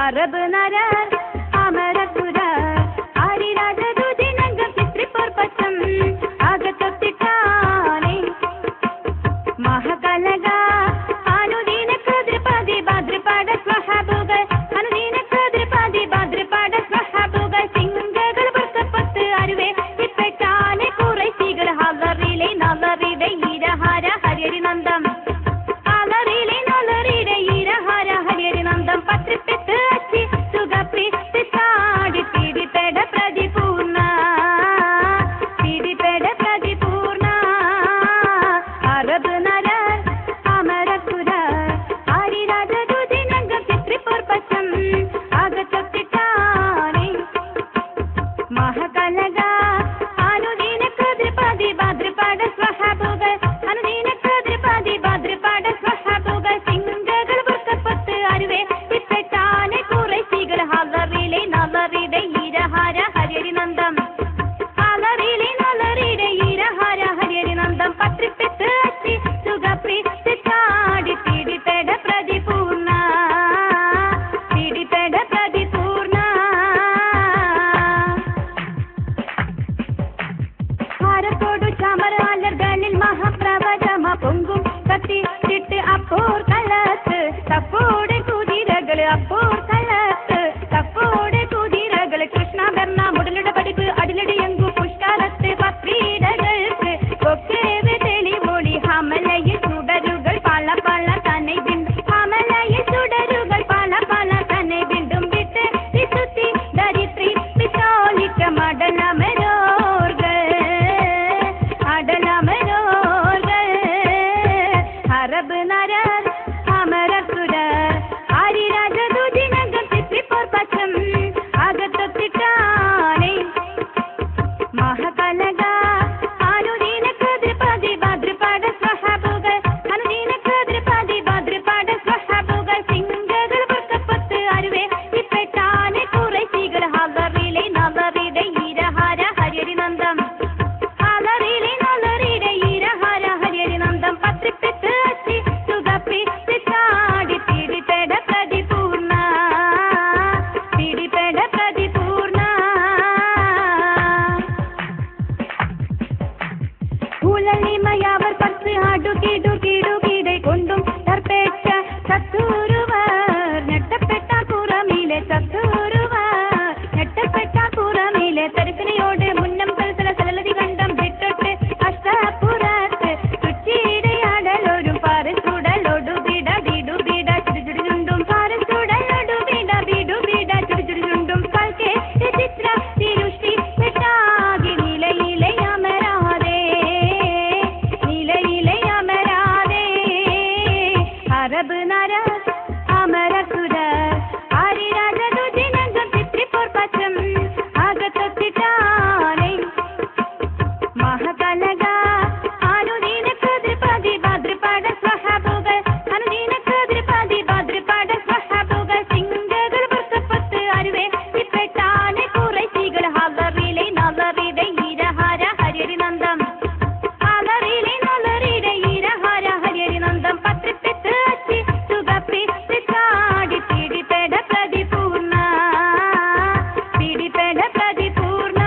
अरब नरर Amarpur आरिराज दुदिनंग चित्रिपुर पचम आगतोत्तिटाने महाकलगा अनुदीन कद्रपदी भद्रपाड स्वहाबुगल अनुदीन कद्रपदी भद्रपाड स्वहाबुगल single वर्षपत्त अरुवे इप्पेटाने कुरैसिगल हलरिले नलरिडे ईरहार हरियरि Ngandam आलरिले नलरिडे ईरहार हरियरि Ngandam पत्रिपित्त अच्छी सुगप्री तिसाडि पीडिपेड प्रतिपूर्ण पीडिपेड प्रतिपूर्ण अरब नरर Amarpur आरिराज दुदिनंग चित्रिपुर पचम आगतोत्तिटाने महाकलगा अनुदीन कद्रपदी भद्रपाड स्वहाबुगल अनुदीन कद्रपदी भद्रपाड स्वहाबुगल single वर्षपत्त अरुवे इप्पेटाने कुरैसिगल हलरिले नलरिडे ईरहार हरियरि Ngandam आलरिले नलरिडे ईरहार हरियरि Ngandam पत्रिपित्त अच्छी सुगप्री तिसाडि पीडिपेड प्रतिपूर्ण पीडिपेड प्रतिपूर्ण ഭാരത്തോടു ചമരാലർകളിൽ മഹാപ്രവചമ പൊങ്കും കത്തിട്ട് അപ്പോൾ കലത്ത് തപ്പോടെ കുതിരകൾ അപ്പോൾ കലത്ത് തപ്പോടെ കുതിരകൾ കൃഷ്ണഭരണ മുടലുടെ പഠിപ്പ് അടിലടിയങ്കു പുഷ്കരത്ത് പത്രീടകൾക്ക് കൊക്കേവ് തെളിമൊഴി ഹമലയിൽ ചുടരുകൾ പല പല തന്നെ ബിന്ദു ഹമലയിൽ ചുടരുകൾ പല പല തന്നെ ബിന്ദും വിട്ട് വിസുത്തി ദരിത്രി വിശോലിക്ക മടലമരോർകൾ അടലമരോർകൾ अरब नरर अमरपुर आरिराज दुदिनंग चित्रिपुर पचम आगतोत्तिटाने महाकलगा अनुदीन कद्रपदी भद्रपाड स्वहाबुगल अनुदीन कद्रपदी भद्रपाड स्वहाबुगल सिंगगल वर्षपत्त अरुवे इप्पेटाने कुरैसिगल हलरिले नलरिडे ईरहार हरियरि नंदम आलरिले नलरिडे ईरहार हरियरि नंदम पत्रिपित्त अच्छी सुगप्री तिसाडि पीडिपेड प्रतिपूर्ण पीडिपेड प्रतिपूर्ण ഊലലി മയാവർ പത്ത് ആടുകിടുകിടുകിടെ കൊണ്ടും തർപ്പേറ്റ ചത്തൂരുവർ ഞെട്ടപ്പെട്ട പുറമിലെ ചത്തൂരുവർ ഞെട്ടപ്പെട്ട പുറമിലെ തരത്തിനയോട് മുന്നം കൽസല സലലതി കണ്ടം വിട്ടിട്ട് അഷ്ടപുരത്ത് തുച്ചിടയാടലോരും പാരസുടലോടു ബിട ബിടു ബിട ചുടുചുടുചുണ്ടും പാരസുടലോടു ബിട ബിടു ബിട ചുടുചുടുചുണ്ടും കൽക്കെ ചിത്ര തിരുഷ്ടി പെട്ടാകി നിലയിലെ അമരാതെ നിലയിലെ അമരാതെ അറബ് നരർ അമരസുര ആരിരാജ ദുദിനംഗം ചിത്രിപുർ പച്ചം ആഗതോത്തിട്ടാനെ महाकलगा अनुदीन कद्रपदी भद्रपाड स्वहाबुगल अनुदीन कद्रपदी भद्रपाड स्वहाबुगल सिंगगल वर्षपत्त अरुवे इप्पेटाने कुरैसिगल हलरिले नलरिडे ईरहार हरियरि नंदम आलरिले नलरिडे ईरहार हरियरि नंदम पत्रिपित्त अच्छी सुगप्री तिसाडि पीडिपेड प्रतिपूर्ण पीडिपेड प्रतिपूर्ण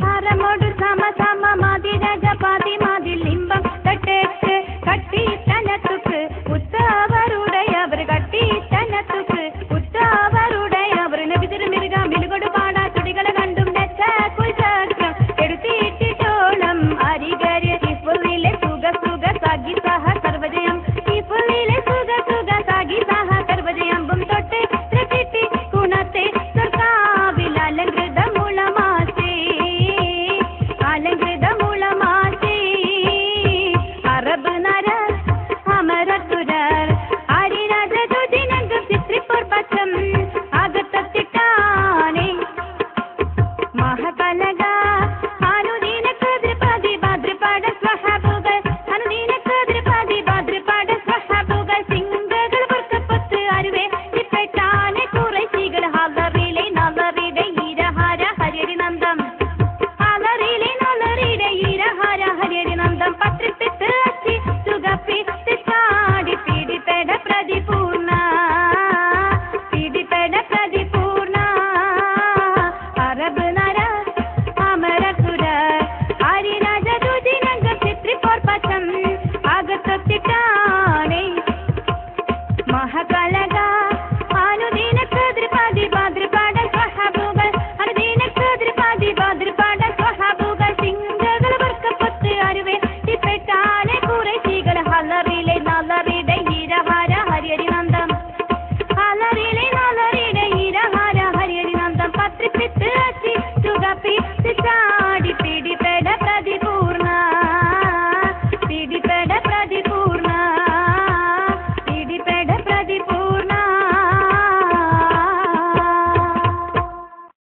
ഹരമോടു സമ സമ മതിരജ പതി മതിൽ